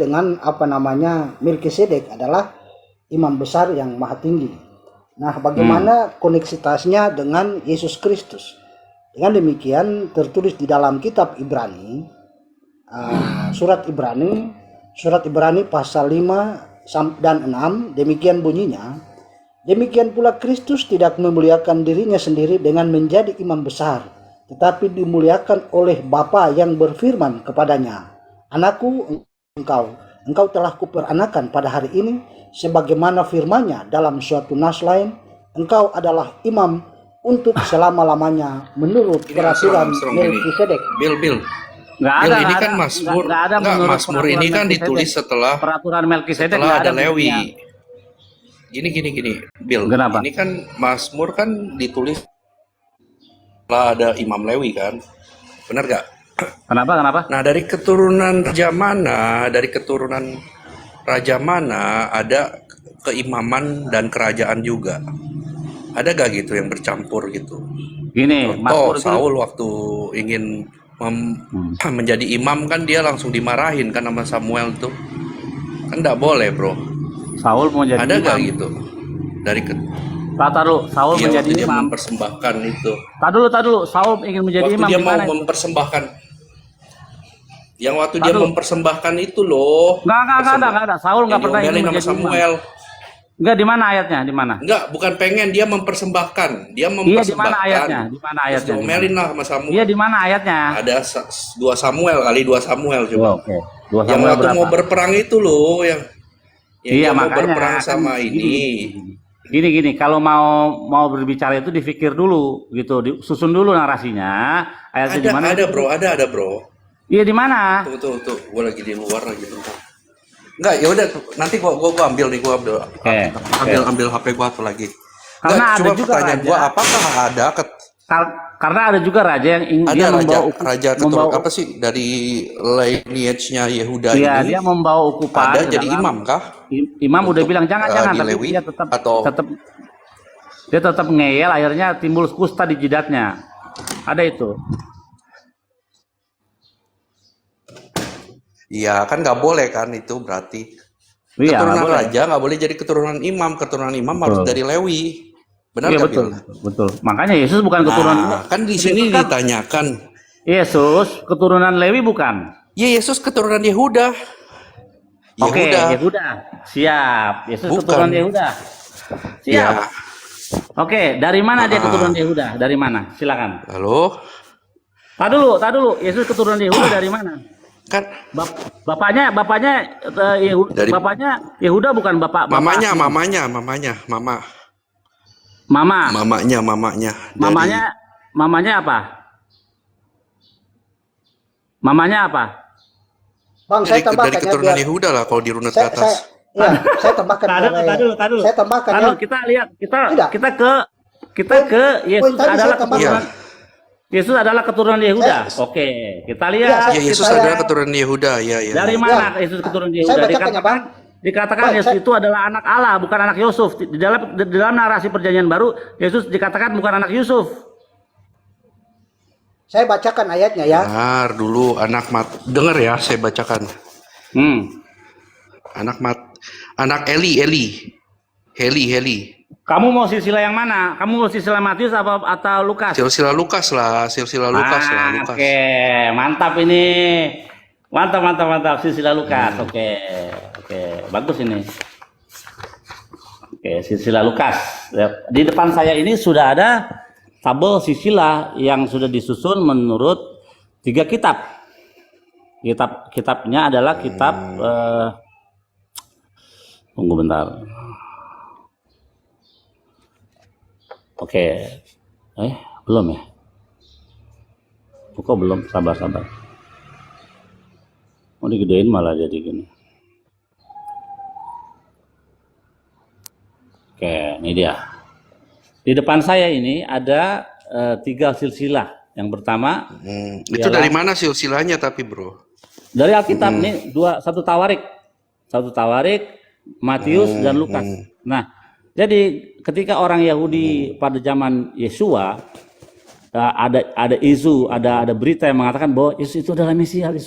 dengan Melkisedek adalah imam besar yang maha tinggi. Nah, bagaimana koneksitasnya dengan Yesus Kristus? Dengan demikian tertulis di dalam kitab Ibrani, surat Ibrani pasal 5 dan 6, demikian bunyinya, demikian pula Kristus tidak memuliakan dirinya sendiri dengan menjadi imam besar, tetapi dimuliakan oleh Bapa yang berfirman kepadanya, Anakku, engkau telah kuperanakan pada hari ini, sebagaimana firman-Nya dalam suatu nas lain, engkau adalah imam untuk selama-lamanya menurut peraturan Melkisedek. Bill. Nggak ada, ini nggak kan ada, Mazmur. nggak ada menurut Mazmur ini kan ditulis setelah peraturan Melkisedek, setelah nggak ada ada Lewi. buktinya. Gini, Bill. Kenapa? Ini kan Mazmur kan ditulis setelah ada Imam Lewi kan, benar gak? Kenapa? Nah, dari keturunan raja mana ada keimaman dan kerajaan juga? Ada gak gitu yang bercampur gitu? Gini, Mazmur itu Saul waktu ingin menjadi imam kan dia langsung dimarahin kan sama Samuel tuh. Kan gak boleh, bro. Saul mau jadi Ada imam. gak gitu? Dari Saul dia menjadi waktu dia imam. mempersembahkan itu. Tak dulu. Saul ingin menjadi Waktu imam dia mau gimana? mempersembahkan. Yang waktu dia mempersembahkan itu loh. Nggak ada. Saul nggak pernah ingin sama menjadi Samuel. imam. Nggak, di mana ayatnya? Di mana? Enggak, bukan pengen, dia mempersembahkan. Dia Iya, mempersembahkan. di mana ayatnya? Di mana Terus ayatnya? diomelin lah sama Samuel. Iya, di mana ayatnya? Ada 2 Samuel coba. Oh, oke. 2 Yang Samuel waktu berapa? mau berperang itu loh, yang Iya, dia mau makanya berperang kan sama ini. Gini, kalau mau berbicara itu dipikir dulu gitu, susun dulu narasinya. Ayatnya di mana? Ada bro. Iya, di mana? Tuh, gua lagi di luar lagi bentar. Enggak, ya udah nanti gua ambil nih, ambil HP gua tuh lagi. Karena ada coba juga pertanyaan raja. gua, apakah ada Karena ada juga raja yang dia raja keturunan apa sih dari lineage-nya Yehuda Iya, ini? dia membawa ukupan. Ada jadi imam kah? Imam udah bilang jangan, di tapi Lewi, dia tetap ngeyel, akhirnya timbul kusta di jidatnya. Ada itu. Iya, kan nggak boleh kan itu berarti. Iya, Keturunan boleh. raja nggak boleh jadi keturunan imam. Keturunan imam harus dari Lewi. Benar Iya, nggak, betul. Makanya Yesus bukan keturunan. kan di sini ditanyakan. Yesus keturunan Lewi bukan? Ya, Yesus keturunan Yehuda. Oke, Yehuda. Siap. Yesus Bukan. keturunan Yehuda. Siap. Ya. Oke, dari mana dia keturunan Yehuda? Dari mana? Silakan. Halo. Tak dulu. Yesus keturunan Yehuda dari mana? Kan Bapaknya Dari- bapaknya Yehuda bukan bapak. mamanya. Mamanya apa? Mamanya apa? Bang, saya tambahkan dari ya, keturunan biar Yehuda lah kalau dirunut ke atas. saya tambahkan. Tadu. Saya tambahkan ya. Kita lihat Tidak. kita ke Yesus Poin tadi saya adalah tambahkan. keturunan. Yesus adalah keturunan Yehuda. Oke, kita lihat. Ya, Yesus adalah keturunan Yehuda. Ya. Dari mana Yesus keturunan Saya Yehuda? bacakan ya, Bang. Dikatakan Bang, Yesus itu adalah anak Allah, bukan anak Yusuf. Di dalam narasi Perjanjian Baru, Yesus dikatakan bukan anak Yusuf. Saya bacakan ayatnya ya. Benar, dulu dengar ya, saya bacakan. Anak Heli. Kamu mau silsilah yang mana? Kamu mau silsilah Matius atau Lukas? Silsilah Lukas lah. Lukas. Oke, mantap ini. Mantap. Silsilah Lukas. Oke. Bagus ini. Oke, silsilah Lukas. Di depan saya ini sudah ada tabel silsilah yang sudah disusun menurut 3 kitab. Kitabnya adalah kitab tunggu bentar. Oke. Belum ya? Kok belum? Sabar. Mau digedein malah jadi gini. Oke, ini dia. Di depan saya ini ada 3 silsilah. Yang pertama, itu dari mana silsilahnya tapi, bro? dari Alkitab nih, satu Tawarik, Matius dan Lukas. Nah, jadi ketika orang Yahudi pada zaman Yesua ada isu, ada berita yang mengatakan bahwa Yesus itu adalah Mesias,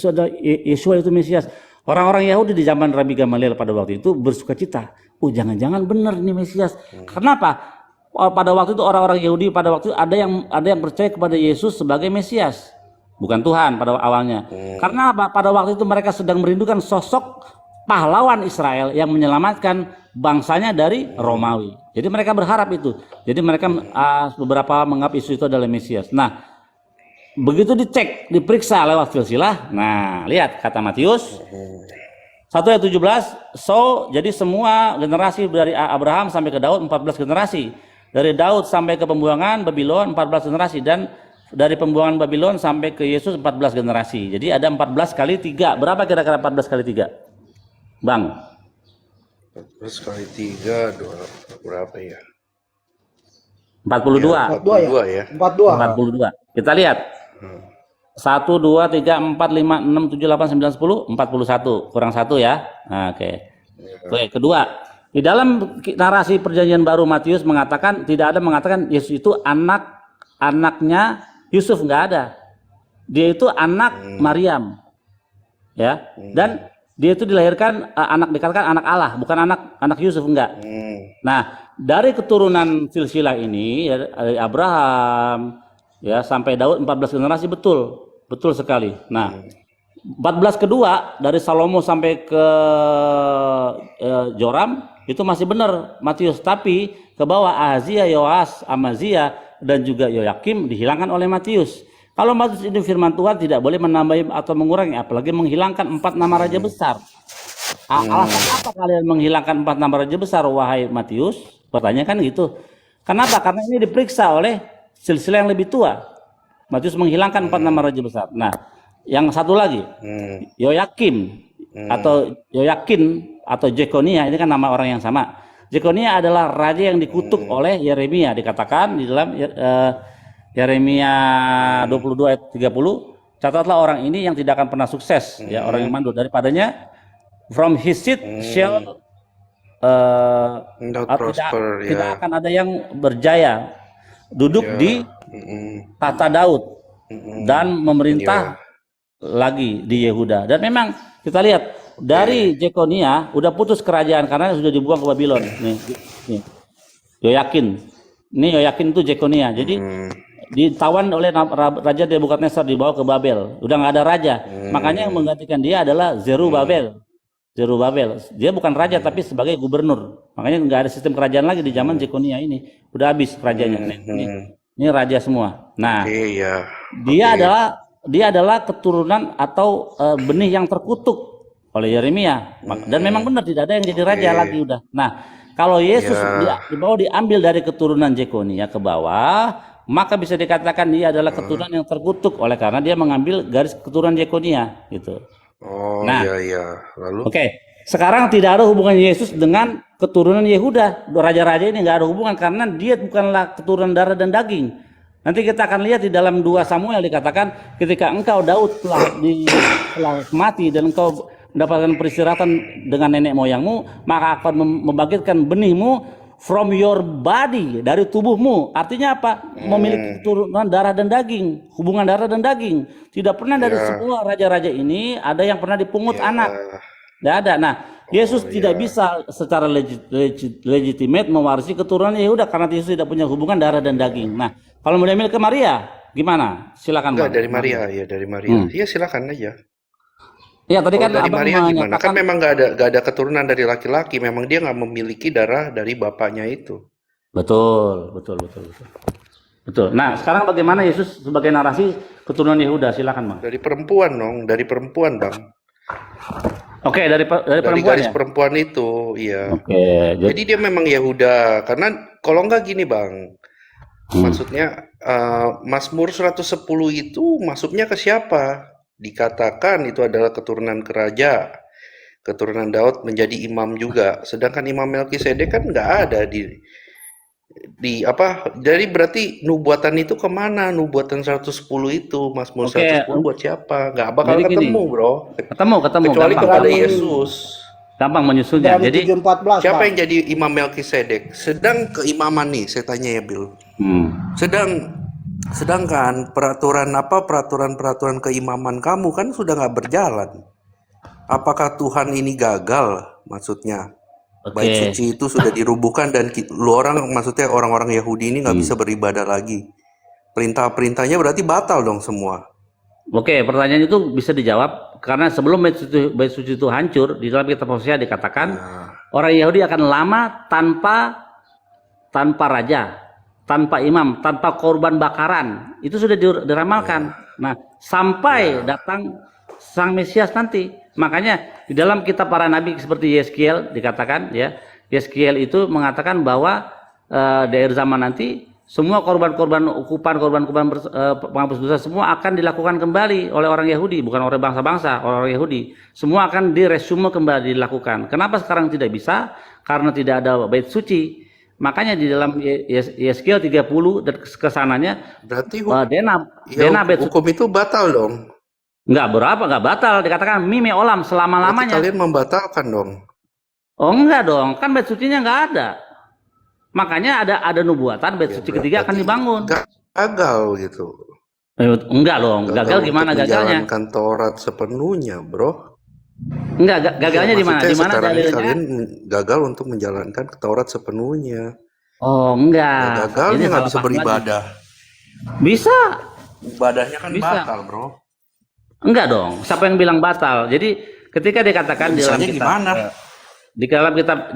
Yesua itu Mesias. Orang-orang Yahudi di zaman Rabi Gamaliel pada waktu itu bersukacita. Oh, jangan-jangan benar ini Mesias. Kenapa? Pada waktu itu orang-orang Yahudi pada waktu itu ada yang percaya kepada Yesus sebagai Mesias, bukan Tuhan pada awalnya. Karena apa? Pada waktu itu mereka sedang merindukan sosok pahlawan Israel yang menyelamatkan bangsanya dari Romawi. Jadi mereka berharap itu. Jadi mereka beberapa menganggap isu itu adalah Mesias. Nah, begitu dicek, diperiksa lewat silsilah. Nah, lihat kata Matius 1 ayat 17. So, jadi semua generasi dari Abraham sampai ke Daud 14 generasi. Dari Daud sampai ke pembuangan Babylon 14 generasi. Dan dari pembuangan Babylon sampai ke Yesus 14 generasi. Jadi ada 14 kali 3. Berapa kira-kira 14 kali 3? Bang? 14 kali 3 berapa ya? 42. 42 ya? 42. Kita lihat. 1, 2, 3, 4, 5, 6, 7, 8, 9, 10, 41. Kurang 1 ya. Nah, oke. Oke, kedua. Di dalam narasi perjanjian baru Matius tidak ada mengatakan Yesus itu anaknya Yusuf, nggak ada. Dia itu anak Maryam. Ya. Dan dia itu dilahirkan dikatakan anak Allah, bukan anak Yusuf, enggak. Nah, dari keturunan silsilah ini ya, dari Abraham ya sampai Daud 14 generasi, betul sekali. Nah, 14 kedua dari Salomo sampai ke Joram itu masih benar Matius, tapi ke bawah Ahazia, Yoas, Amazia dan juga Yoyakim dihilangkan oleh Matius. Kalau Matius itu firman Tuhan tidak boleh menambah atau mengurangi, apalagi menghilangkan 4 nama raja besar. Alasan apa kalian menghilangkan 4 nama raja besar, wahai Matius? Pertanyaan kan gitu. Kenapa? Karena ini diperiksa oleh silsilah yang lebih tua. Matius menghilangkan 4 nama raja besar. Nah, yang satu lagi, Yoyakim atau Yoyakin atau Jekonia, ini kan nama orang yang sama. Jekonia adalah raja yang dikutuk oleh Yeremia, dikatakan di dalam Yeremia 22 ayat 30, catatlah orang ini yang tidak akan pernah sukses, ya, orang yang mandul, daripadanya from his seed shall tidak akan ada yang berjaya duduk di tahta Daud dan memerintah lagi di Yehuda. Dan memang kita lihat dari Jekonia udah putus kerajaan karena sudah dibuang ke Babylon. Nih. Yoyakin. Ini Yoyakin itu Jekonia. Jadi ditawan oleh Raja Nebukadnezar, dibawa ke Babel. Udah nggak ada raja. Makanya yang menggantikan dia adalah Zerubabel. Dia bukan raja tapi sebagai gubernur. Makanya nggak ada sistem kerajaan lagi di zaman Jekonia ini. Udah habis kerajaannya. Ini raja semua. Nah, dia adalah keturunan atau benih yang terkutuk oleh Yeremia. Dan memang benar tidak ada yang jadi raja lagi udah. Nah, kalau Yesus diambil dari keturunan Jekonia ke bawah, maka bisa dikatakan dia adalah keturunan yang terkutuk oleh karena dia mengambil garis keturunan Jekonia gitu. Nah, lalu sekarang tidak ada hubungan Yesus dengan keturunan Yehuda. Raja-raja ini nggak ada hubungan karena dia bukanlah keturunan darah dan daging. Nanti kita akan lihat di dalam 2 Samuel dikatakan ketika engkau Daud telah mati dan engkau mendapatkan peristirahatan dengan nenek moyangmu, maka akan membangkitkan benihmu from your body, dari tubuhmu. Artinya apa? Memiliki keturunan darah dan daging, hubungan darah dan daging. Tidak pernah dari semua raja-raja ini ada yang pernah dipungut anak. Tidak ada. Nah, Yesus tidak bisa secara legitimate mewarisi keturunan Yehuda karena Yesus tidak punya hubungan darah dan daging. Nah, kalau mau diambil ke Maria, gimana? Silakan, Bang. Dari Maria, ya dari Maria. Iya, silakan aja. Ya, tadi kan dari Abang Maria gimana? menyatakan Kan memang nggak ada keturunan dari laki-laki. Memang dia nggak memiliki darah dari bapaknya itu. Betul. Nah, sekarang bagaimana Yesus sebagai narasi keturunan Yehuda? Silakan, Bang. Dari perempuan dong, dari perempuan, Bang. Oke, dari perempuan garis ya? perempuan itu, iya. Oke. Jadi dia memang Yehuda. Karena kalau nggak gini, Bang. Maksudnya Mazmur 110 itu masuknya ke siapa? Dikatakan itu adalah keturunan keraja, keturunan Daud menjadi imam juga. Sedangkan Imam Melkisedek kan nggak ada di apa? Jadi berarti nubuatan itu kemana? Nubuatan 110 itu, Mazmur 110 buat siapa? Nggak bakal Jadi ketemu, gini, bro. Ketemu. Kecuali gampang. kepada Yesus. Gampang menyusunnya. Dari Jadi 7:14, Siapa Bang. yang jadi Imam Melkisedek? Sedang keimaman nih, saya tanya ya, Bill. Sedangkan peraturan keimaman kamu kan sudah nggak berjalan. apakah Tuhan ini gagal? Maksudnya bait Oke. suci itu sudah dirubuhkan dan lu maksudnya orang-orang Yahudi ini nggak bisa beribadah lagi. Perintah-perintahnya berarti batal dong semua. Oke, pertanyaan itu bisa dijawab karena sebelum bait suci itu hancur, di dalam kitab Hosea dikatakan Nah, orang Yahudi akan lama tanpa raja, tanpa imam, tanpa korban bakaran. Itu sudah diramalkan. Nah, sampai datang Sang Mesias nanti. Makanya di dalam kitab para nabi seperti Yeskiel dikatakan ya, Yeskiel itu mengatakan bahwa di akhir zaman nanti semua korban-korban ukupan, korban-korban penghapus dosa semua akan dilakukan kembali oleh orang Yahudi, bukan oleh bangsa-bangsa, orang Yahudi. Semua akan diresume kembali dilakukan. Kenapa sekarang tidak bisa? Karena tidak ada bait suci. Makanya di dalam Yeskiel 30 dan kesananya berarti Dena bait suci hukum itu batal dong. enggak batal, dikatakan mime olam Berarti selama-lamanya. kalian membatalkan dong. Oh enggak dong, kan bait sucinya enggak ada. Makanya ada nubuatan bait suci ketiga akan Berarti dibangun. gagal gitu. Enggak dong, gagal untuk gimana gagalnya? menjalankan Taurat sepenuhnya, bro. Enggak, gagalnya di mana? Maksudnya Di mana sekarang ini dalilnya? kalian gagal untuk menjalankan Taurat sepenuhnya. Oh, Ya, enggak. gagalnya Ini nggak salah bisa paham lagi. beribadah. Bisa. Ibadahnya kan Bisa. batal, bro. Enggak dong. Siapa yang bilang batal? Jadi ketika dikatakan di dalam Bisanya kitab gimana?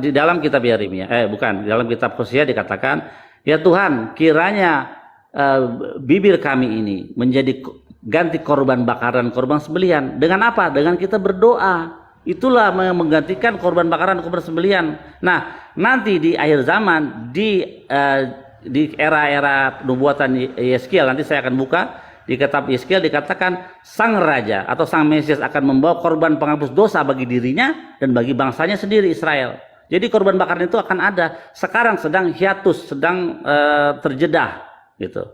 di dalam kitab Yeremia, bukan, di dalam kitab Hosea dikatakan, ya Tuhan, kiranya bibir kami ini menjadi ganti korban bakaran, korban sembelihan. Dengan apa? Dengan kita berdoa. Itulah menggantikan korban bakaran, korban sembelihan. Nah, nanti di akhir zaman, di era-era nubuatan Yeskiel, nanti saya akan buka di kitab Yeskiel dikatakan sang raja atau sang Mesias akan membawa korban penghapus dosa bagi dirinya dan bagi bangsanya sendiri Israel. Jadi korban bakaran itu akan ada. Sekarang sedang hiatus, sedang terjedah gitu.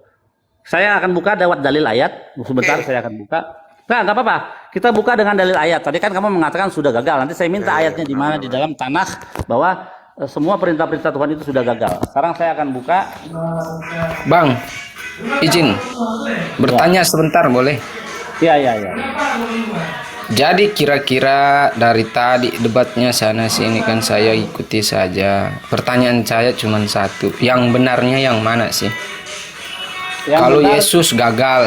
Saya akan buka lewat dalil ayat. Sebentar saya akan buka. Nggak apa-apa. Kita buka dengan dalil ayat. Tadi kan kamu mengatakan sudah gagal. Nanti saya minta ayatnya di mana di dalam tanah bahwa semua perintah-perintah Tuhan itu sudah gagal. Sekarang saya akan buka. Bang, izin bertanya sebentar boleh? Ya. Jadi kira-kira dari tadi debatnya sana sini kan saya ikuti saja. Pertanyaan saya cuma satu. Yang benarnya yang mana sih? Yang Kalau benar- Yesus gagal,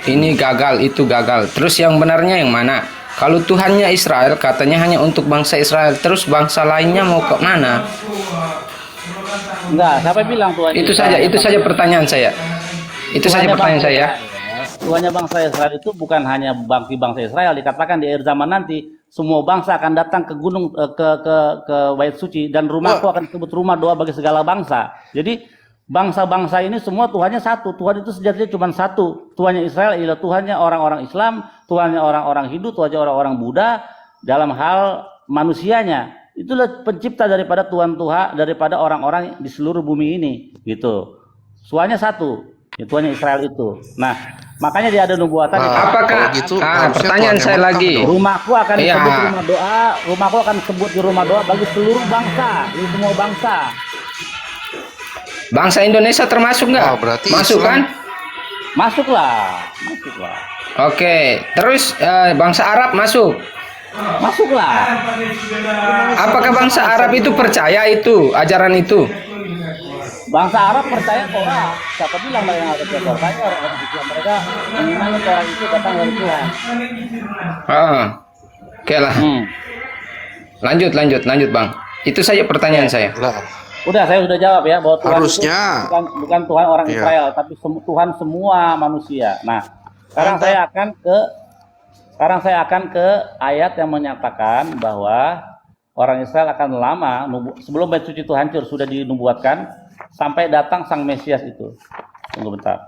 ini gagal, itu gagal. Terus yang benarnya yang mana? Kalau Tuhannya Israel katanya hanya untuk bangsa Israel, terus bangsa lainnya mau ke mana? Enggak, siapa bilang Tuhan Itu saja pertanyaan saya. Itu saja pertanyaan saya. Tuhannya bangsa Israel itu bukan hanya bangsa Israel, dikatakan di akhir zaman nanti semua bangsa akan datang ke gunung ke bait suci dan rumahku akan disebut rumah doa bagi segala bangsa. Jadi bangsa-bangsa ini semua Tuhannya satu. Tuhan itu sejatinya cuma satu. Tuhannya Israel ialah Tuhannya orang-orang Islam, Tuhannya orang-orang Hindu, Tuhannya orang-orang Buddha dalam hal manusianya. Itulah pencipta daripada Tuhan daripada orang-orang di seluruh bumi ini gitu. Tuhannya satu. Ya, Tuhannya Israel itu. Nah, makanya dia ada nubuatan. Apakah? Kalau gitu, harusnya Pertanyaan Tuhan saya yang lagi. Mekah dong. Rumahku akan Iya. disebut rumah doa. Rumahku akan disebut di rumah doa bagi seluruh bangsa, di semua bangsa. Bangsa Indonesia termasuk nggak? Oh, berarti Masuk Islam. kan? Masuklah. Oke. Terus bangsa Arab masuk. Masuklah. Apakah bangsa Arab itu percaya itu ajaran itu? Bangsa Arab percaya Torah. Siapa bilang mereka nggak percaya Torah? Orang Islam mereka mengimani Torah itu datang dari Tuhan. Oke lah. Lanjut bang. Itu saja pertanyaan saya. Lah, Udah, saya sudah jawab ya bahwa Tuhan Harusnya. itu bukan Tuhan orang Iya. Israel, tapi Tuhan semua manusia. Nah, sekarang saya akan ke ayat yang menyatakan bahwa orang Israel akan lama sebelum bait suci itu hancur sudah dinubuatkan sampai datang sang Mesias itu. Tunggu bentar.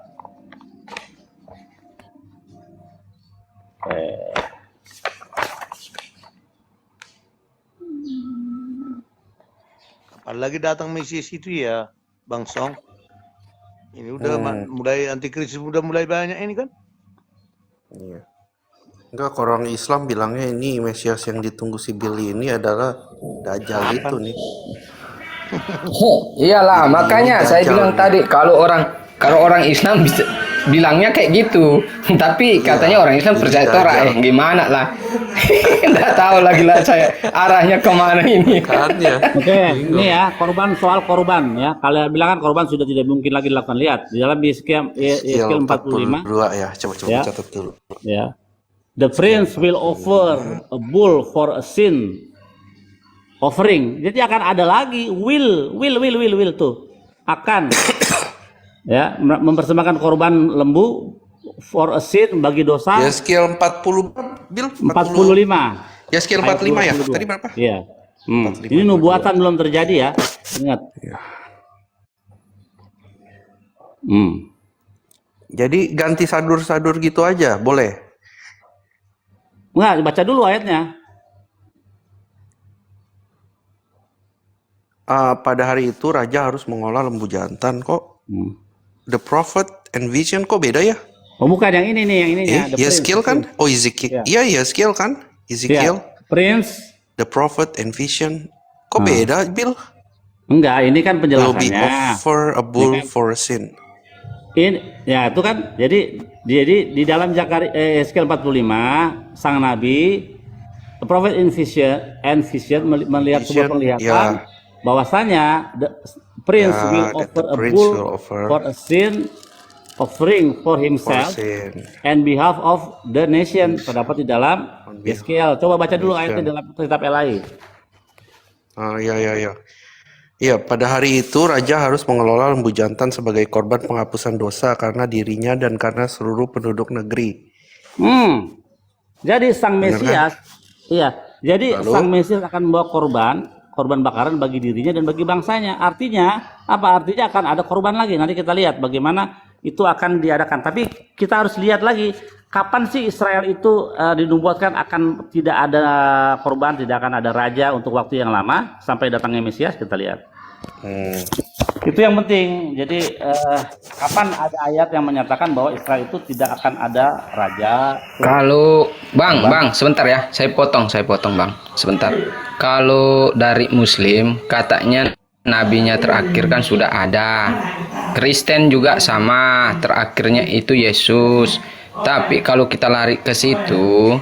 Apalagi datang Mesias itu ya, Bang Song. Ini udah mulai antikristus udah mulai banyak ini kan? iya. Enggak, kalau orang Islam bilangnya ini Mesias yang ditunggu si Billy ini adalah Dajjal itu nih. Iyalah, makanya saya bilang tadi kalau orang Islam bilangnya kayak gitu. Tapi katanya orang Islam percaya Torah. Gimana lah? Nggak tahu lagi lah saya arahnya kemana ini. Kan ya. Oke, ini ya korban, soal korban ya. Kalian bilang kan korban sudah tidak mungkin lagi dilakukan. Lihat di dalam Yeskiel 45 ya, coba ya. catat dulu. Ya. The prince will offer a bull for a sin offering. Jadi akan ada lagi will tuh akan ya mempersembahkan korban lembu for a sin bagi dosa. Yeskiel 40 Bil 45. Yeskiel 45 ya. Tadi berapa? Iya. Ini nubuatan belum terjadi ya. Ingat. Ya. Jadi ganti sadur-sadur gitu aja, boleh? Enggak, baca dulu ayatnya. Pada hari itu raja harus mengolah lembu jantan kok. The prophet and vision kok beda ya? Oh bukan yang ini nih, yang ininya. Yeskiel kan? Oh Ezekiel. Iya, Yeskiel kan? Ezekiel. Prince. The prophet and vision. Kok beda, Bill? Enggak, ini kan Will be penjelasannya. offer a bull for a sin. Ini ya itu kan jadi di dalam Yeskiel 45 sang nabi prophet in vision melihat sebuah penglihatan bahwasanya the prince will offer a bull for a sin offering for himself and behalf of the nation. Terdapat di dalam Yeskiel. Coba baca dulu ayatnya dalam kitab Elai. Iya, pada hari itu raja harus mengelola lembu jantan sebagai korban penghapusan dosa karena dirinya dan karena seluruh penduduk negeri. Jadi sang Mesias, iya. Jadi Lalu? sang Mesias akan membawa korban bakaran bagi dirinya dan bagi bangsanya. Artinya apa? Artinya akan ada korban lagi. Nanti kita lihat bagaimana itu akan diadakan. Tapi kita harus lihat lagi kapan sih Israel itu dinubuatkan akan tidak ada korban, tidak akan ada raja untuk waktu yang lama sampai datangnya Mesias. Kita lihat. Itu yang penting. Jadi kapan ada ayat yang menyatakan bahwa Israel itu tidak akan ada raja? Kalau Bang, sebentar ya, saya potong Bang, sebentar. Kalau dari Muslim katanya nabinya terakhir kan sudah ada. Kristen juga sama, terakhirnya itu Yesus. Tapi kalau kita lari ke situ,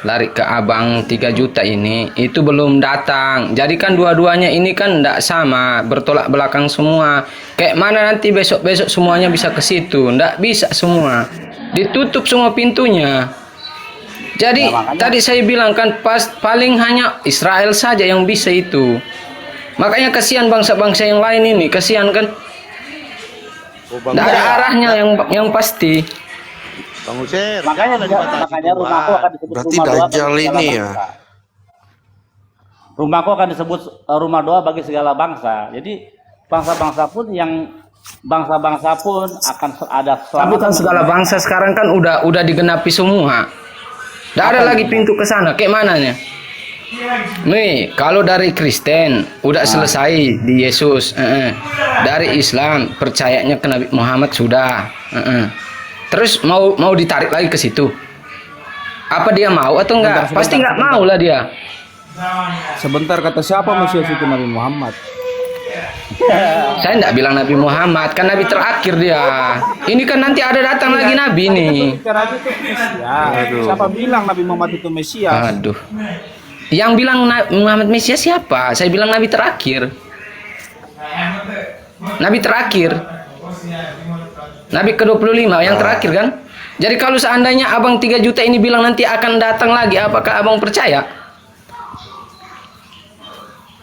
lari ke abang 3 juta ini, itu belum datang. Jadi kan dua-duanya ini kan tidak sama, bertolak belakang semua. Kayak mana nanti besok-besok semuanya bisa ke situ? Tidak bisa semua. Ditutup semua pintunya. Jadi tadi saya bilang kan paling hanya Israel saja yang bisa itu. Makanya kasihan bangsa-bangsa yang lain ini, kasihan kan? Tidak ada arahnya yang pasti. Bang User, Makanya rumahku akan disebut Berarti rumah doa Dajjal bagi segala ini ya. bangsa. Rumahku akan disebut rumah doa bagi segala bangsa. Jadi bangsa-bangsa pun akan ada Tapi kan segala bangsa sekarang kan udah digenapi semua. Tidak ada lagi pintu ke sana. Kayak mananya? Nih, kalau dari Kristen udah selesai di Yesus. Dari Islam percayanya ke Nabi Muhammad sudah. Terus mau ditarik lagi ke situ? Apa dia mau atau enggak? Pasti enggak mau lah dia. Sebentar, kata siapa Mesias itu? Nabi Muhammad. Saya enggak bilang Nabi Muhammad, kan Nabi terakhir dia. Ini kan nanti ada datang lagi Nabi nih. Bicara itu Mesias. Siapa bilang Nabi Muhammad itu Mesias? Aduh. Yang bilang Muhammad Mesias siapa? Saya bilang Nabi terakhir. Nabi terakhir. Nabi ke-25 yang terakhir kan. Jadi kalau seandainya abang 3 juta ini bilang nanti akan datang lagi, apakah abang percaya?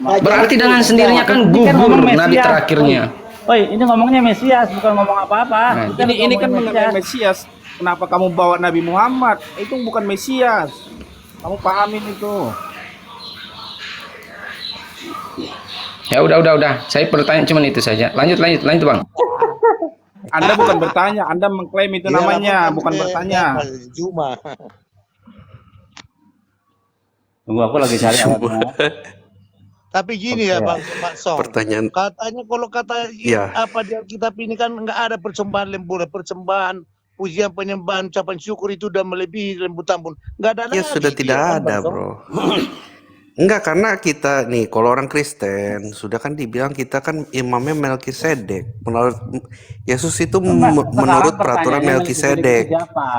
Berarti dengan sendirinya kan gugur Nabi terakhirnya. Oi, ini ngomongnya Mesias, bukan ngomong apa-apa. Ini kan mengenai Mesias. Kenapa kamu bawa Nabi Muhammad? Itu bukan Mesias. Kamu pahamin itu. Ya udah. Saya pertanyaan cuma itu saja. Lanjut Bang. Anda bukan bertanya, Anda mengklaim itu namanya, bukan bertanya. Cuma. Tunggu, aku lagi cari ayatnya. Tapi gini ya Bang Song. Pertanyaan. Katanya kalau kata apa di Alkitab ini kan nggak ada persembahan lembu, persembahan pujian, penyembahan, ucapan syukur itu udah melebihi lembu tambun. Nggak ada Ya lagi. sudah tidak Bang ada, Song. bro. Enggak, karena kita nih, kalau orang Kristen sudah kan dibilang kita kan imamnya Melkisedek. Menurut Yesus itu menurut Sekarang peraturan pertanyaannya Melkisedek itu Melkisedek. siapa?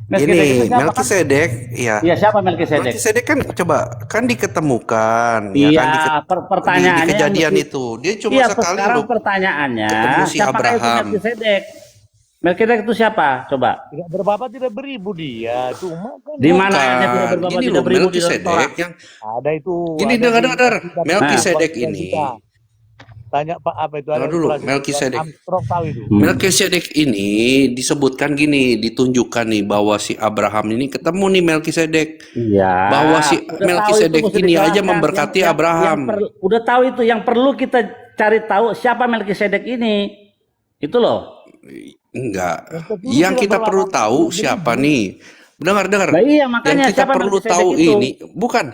Melkisedek Ini itu siapa kan? Melkisedek, ya. Iya, siapa Melkisedek? Melkisedek kan coba kan diketemukan, ya Iya, kan di pertanyaannya yang kejadian mesti. itu. Dia cuma Iya, sekali sekarang loh pertanyaannya, ketemu si siapakah itu Abraham. Melkisedek? Melkisedek itu siapa? Coba. Tidak berbapak tidak beribu dia. Cuma kan Di mana ayatnya tidak Bukan, berbapak gini tidak loh beribu di dalam Torah? Melkisedek yang ada itu. gini Ada dengar di dengar. kitab Melkisedek Bang ini. kita. Tanya Pak apa itu ada Dengar dulu, Tuhan Melkisedek. Armstrong tahu itu. Melkisedek ini disebutkan gini, ditunjukkan nih bahwa si Abraham ini ketemu nih Melkisedek. Iya. Bahwa si Udah tahu itu Melkisedek mesti ini aja dijelaskan. memberkati Abraham. Udah tahu itu, yang perlu kita cari tahu siapa Melkisedek ini. Itu loh. Enggak. Yang Yang tidak kita perlu berbapak tahu tidak siapa beribu. nih? Dengar. Nah iya, Yang makanya kita siapa perlu Melkisedek tahu itu? ini bukan.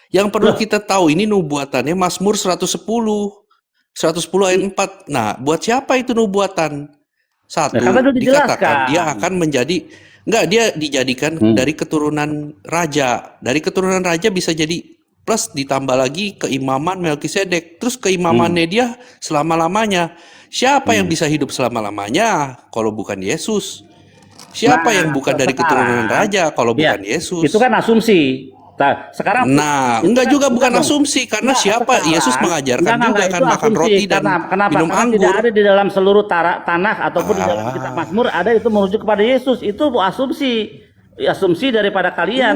Yang perlu Loh, kita tahu ini nubuatannya Mazmur 110. 110 ayat 4. Nah, buat siapa itu nubuatan? nah, karena Satu, udah dikatakan dia dijelaskan. akan menjadi dia dijadikan dari keturunan raja. Dari keturunan raja bisa jadi plus ditambah lagi keimaman Melkisedek. Terus keimamannya dia selama-lamanya. Siapa yang bisa hidup selama-lamanya kalau bukan Yesus? Siapa yang bukan dari keturunan Sekarang, raja kalau ya, bukan Yesus? itu kan asumsi. Nah, sekarang Nah, itu enggak kan juga bukan dong. asumsi karena Enggak, siapa Yesus sekarang mengajarkan enggak, juga kan itu makan asumsi. roti dan Kenapa? minum Karena tidak anggur. ada di dalam seluruh tanah ataupun di dalam kitab Mazmur ada itu merujuk kepada Yesus. Itu asumsi. Asumsi daripada kalian.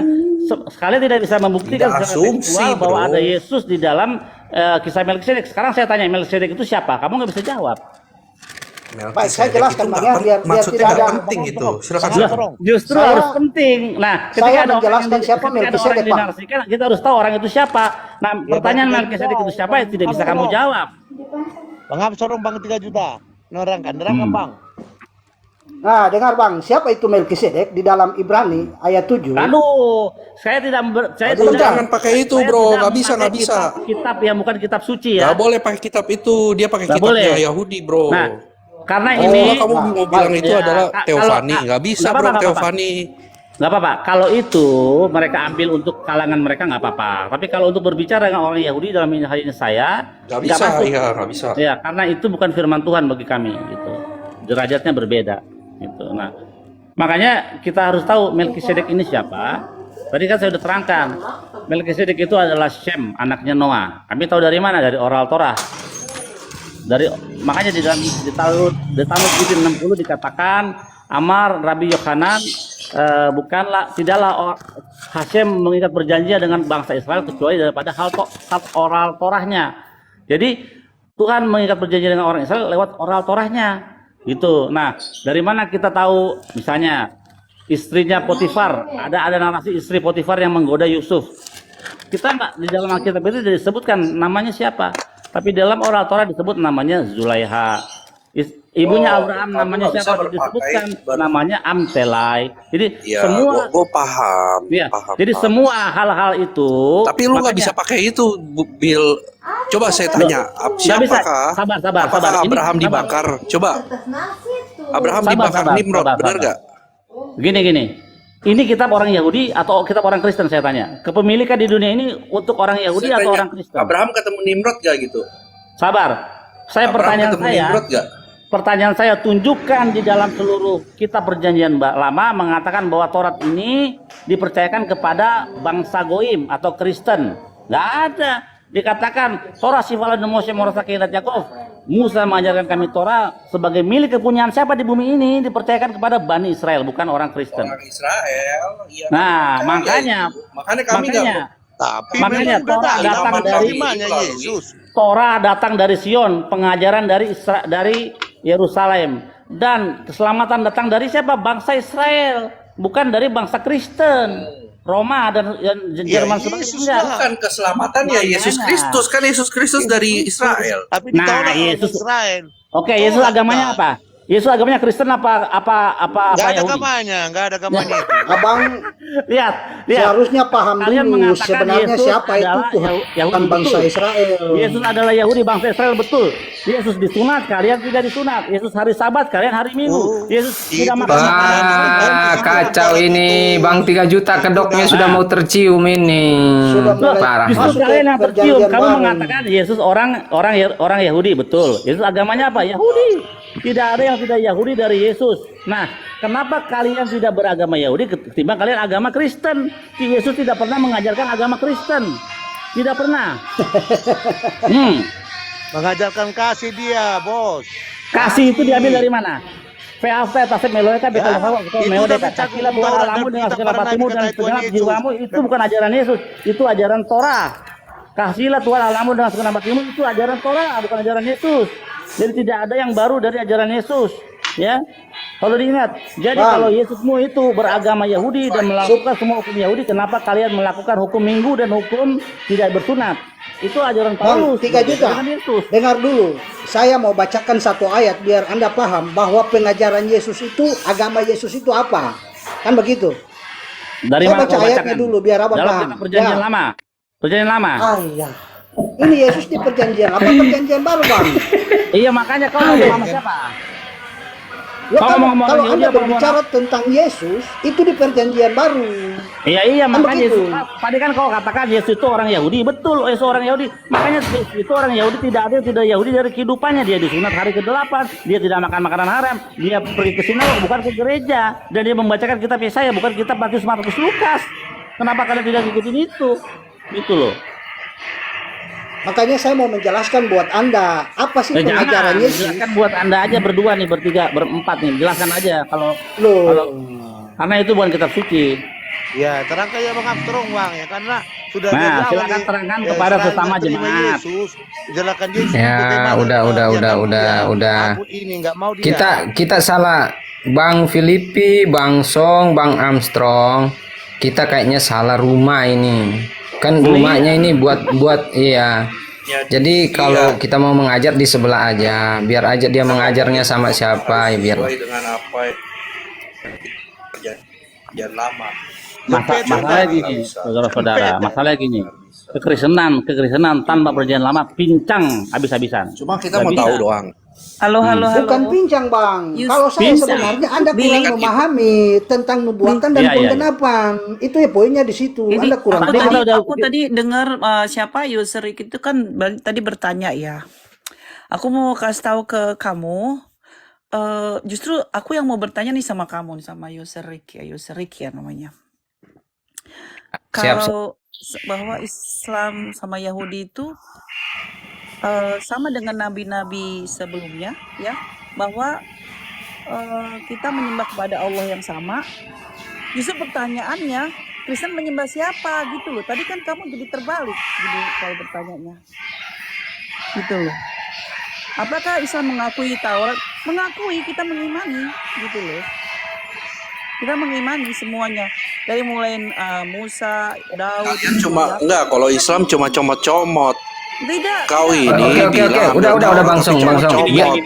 Kalian tidak bisa membuktikan Tidak secara asumsi, tekstual bahwa bro. ada Yesus di dalam kisah Melkisedek. Sekarang saya tanya, Melkisedek itu siapa? Kamu nggak bisa jawab. Baik, saya Melkisedek jelaskan itu Bang nggak ya, biar maksudnya tidak nggak ada. penting itu. Silakan Sangat silakan. terong. Justru Saya- harus penting. Nah, ketika saya ada orang yang menjelaskan siapa ketika ada orang Melkisedek, yang Pak. dinarasikan, kita harus tahu orang itu siapa. Nah, pertanyaan Bang, Melkisedek itu siapa ya tidak bisa Bang, kamu Bang. jawab. Bang Armstrong Bang 3 juta. Nerangkan Bang. Nah, dengar Bang, siapa itu Melkisedek di dalam Ibrani ayat 7? Aduh, saya tidak saya Aduh, tidak jangan pakai itu, saya bro. tidak Nggak bisa, memakai nggak bisa. Kitab yang bukan kitab suci ya. Nggak boleh pakai kitab itu. Dia pakai Nggak kitabnya boleh. Yahudi, bro. Nah, karena Oh, ini kamu mau bilang itu ya, adalah kalau- Teofani. Nggak bisa, nggak bro, apa-apa, nggak apa-apa. Teofani. Nggak apa-apa. Kalau itu mereka ambil untuk kalangan mereka nggak apa-apa. Tapi kalau untuk berbicara dengan orang Yahudi dalam hal ini saya Nggak nggak bisa, masuk. iya, nggak bisa. Ya, karena itu bukan firman Tuhan bagi kami gitu. Derajatnya berbeda gitu. Nah, makanya kita harus tahu Melkisedek ini siapa. Tadi kan saya sudah terangkan. Melkisedek itu adalah Shem, anaknya Noah. Kami tahu dari mana? Dari oral Torah. Makanya di dalam di Talmud 60 dikatakan Amar Rabbi Yohanan tidaklah Hashem mengikat perjanjian dengan bangsa Israel kecuali daripada hal oral Torahnya. Jadi Tuhan mengikat perjanjian dengan orang Israel lewat oral Torahnya. Gitu. Nah, dari mana kita tahu misalnya istrinya Potifar, ada narasi istri Potifar yang menggoda Yusuf. Kita nggak di dalam Alkitab itu disebutkan namanya siapa, tapi dalam oral Torah disebut namanya Zulaiha. Ibunya Abraham namanya nggak bisa siapa? berpakai Disebutkan ber- namanya Amtelai. Jadi Ya, semua gue paham. ya, paham. jadi semua hal-hal itu. Tapi lu nggak makanya- bisa pakai itu, Bill. Coba saya tanya, Nggak bisa. siapakah? Sabar. Apakah Ini Abraham sabar. dibakar? Coba, Abraham Sabar, dibakar sabar, Nimrod, sabar, benar sabar. nggak? Gini. Ini kitab orang Yahudi atau kitab orang Kristen saya tanya. Kepemilikan di dunia ini untuk orang Yahudi Saya atau tanya, orang Kristen? Abraham ketemu Nimrod gak gitu? Sabar. Abraham ketemu Nimrod gak? Pertanyaan saya tunjukkan di dalam seluruh kitab perjanjian lama mengatakan bahwa Taurat ini dipercayakan kepada bangsa Goim atau Kristen. Nggak ada. Dikatakan Torah Sifalan Moshe Morasa Keilat Yakov. Musa mengajarkan kami Torah sebagai milik kepunyaan siapa di bumi ini dipercayakan kepada Bani Israel bukan orang Kristen. Orang Israel. Iya, Nah, makanya makanya kami nggak. Tapi Makanya memang udah Torah ada datang nama dari terimanya Yesus. Torah datang dari Sion, pengajaran dari Yerusalem, dan keselamatan datang dari siapa? Bangsa Israel, bukan dari bangsa Kristen, Roma dan Ya, Jerman sebagai Yesus enggak. lah. Bukan keselamatan ya Yesus Makanya. Kristus, kan Yesus Kristus dari Israel. Tapi Nah, ditolak oleh Yesus- Israel. Oke, Yesus agamanya apa? Yesus agamanya Kristen apa Nggak ada Yahudi? agamanya, nggak ada agamanya itu. Abang Lihat, seharusnya paham Kalian dulu mengatakan sebenarnya Yesus siapa itu adalah Tuhan Yahudi, bangsa betul. Israel. Yesus adalah Yahudi, bangsa Israel, betul. Yesus disunat, kalian tidak disunat. Yesus hari Sabat, kalian hari Minggu. Yesus tidak itu makan dah. makanan. Kacau ini, Bang 3 juta kedoknya sudah mau tercium ini. Sudah mulai Parah. Justru masuk ke kalian yang tercium. perjanjian Kamu baru. mengatakan Yesus orang Yahudi, betul. Yesus agamanya apa? Yahudi. Tidak ada yang tidak Yahudi dari Yesus. Nah, kenapa kalian tidak beragama Yahudi ketimbang kalian agama Kristen? Yesus tidak pernah mengajarkan agama Kristen. Tidak pernah. Mengajarkan kasih dia, bos. Kasih itu diambil dari mana? PAV tasib meloeka betul Ya, itu udah kasihlah dicakup Tuhan Taurat alamu dan dengan kitab segala para hatimu nabi, dan kata Tuhan segenap Yesus. jiwamu. Itu bukan ajaran Yesus, itu ajaran Torah. Kasihlah Tuhan alamu dengan segenap hatimu, itu ajaran Torah, bukan ajaran Yesus. Jadi tidak ada yang baru dari ajaran Yesus, ya. Kalau diingat, jadi Bang. kalau Yesusmu itu beragama Yahudi dan melakukan semua hukum Yahudi, kenapa kalian melakukan hukum Minggu dan hukum tidak bersunat? Itu ajaran Bang, Paulus, 3 juta. bukan Yesus. Dengar dulu. Saya mau bacakan satu ayat biar Anda paham bahwa pengajaran Yesus itu, agama Yesus itu apa. Kan begitu. Dari Saya mana baca kau ayatnya bacakan? dulu biar Abang Dalam paham. kitab perjanjian Ya. lama. Perjanjian lama. Ayah. Ini Yesus di perjanjian apa perjanjian baru, Bang? Iya, makanya kau ngomong sama siapa? Loh, Kau kalau, ngomong kalau Yahudi Anda apa berbicara tentang Yesus, itu di perjanjian baru. Iya, Kan makanya begitu. Yesus, tadi kan kau katakan Yesus itu orang Yahudi, betul, Yesus orang Yahudi. Makanya Yesus itu orang Yahudi, tidak ada yang tidak Yahudi dari kehidupannya. Dia disunat hari ke-8, dia tidak makan makanan haram, dia pergi ke sinagog bukan ke gereja, dan dia membacakan kitab Yesaya bukan kitab Matius, Markus, Lukas. Kenapa kalian tidak ikutin itu? Itu loh. Makanya saya mau menjelaskan buat Anda apa sih pengajaran Jangan, Yesus. jelaskan buat Anda aja berdua nih, bertiga, berempat nih, jelaskan aja kalau Loh. karena itu bukan kitab suci. Ya, terangkan ya Bang Armstrong, Bang, ya karena sudah Nah, dari awal silakan nih, terangkan ya, kepada setelah sesama nggak terima jemaat. Yesus, jelaskan Yesus Ya, bagaimana udah. takut ini nggak mau dia. Kita salah, Bang Filipi, Bang Song, Bang Armstrong. Kita kayaknya salah rumah ini. Kan rumahnya ini buat iya. Jadi kalau kita mau mengajar di sebelah aja, biar aja dia mengajarnya sama siapa ya biar. Sesuai dengan apa perjanjian lama. Masalahnya gini, saudara-saudara, masalahnya gini. Kekristenan tanpa perjanjian lama pincang habis-habisan. Cuma kita Nggak mau bisa. tahu doang. Halo. Bukan pincang, Bang. Yus- Kalau saya pincang. sebenarnya Anda Billy. kurang memahami tentang nubuatan dan Iya, iya, iya. penggenapan. Itu ya poinnya di situ. Ini Anda kurang Tadi paham. kita udah- aku tadi dengar siapa Yuserik itu kan tadi bertanya ya. Aku mau kasih tahu ke kamu. Justru aku yang mau bertanya nih sama kamu nih sama Yuserik ya namanya. Siap. Kalau bahwa Islam sama Yahudi itu sama dengan nabi-nabi sebelumnya ya, bahwa kita menyembah kepada Allah yang sama. Justru pertanyaannya, Kristen menyembah siapa gitu loh. Tadi kan kamu jadi terbalik jadi kalau bertanyanya. Gitu loh. Apakah Islam mengakui Taurat? Mengakui, kita mengimani gitu loh. Kita mengimani semuanya. Dari mulai Musa, Daud. Kalian cuma enggak, kalau Islam cuma comot-comot. Tidak. Kau tidak. ini Oke. bilang, Udah Bang Song.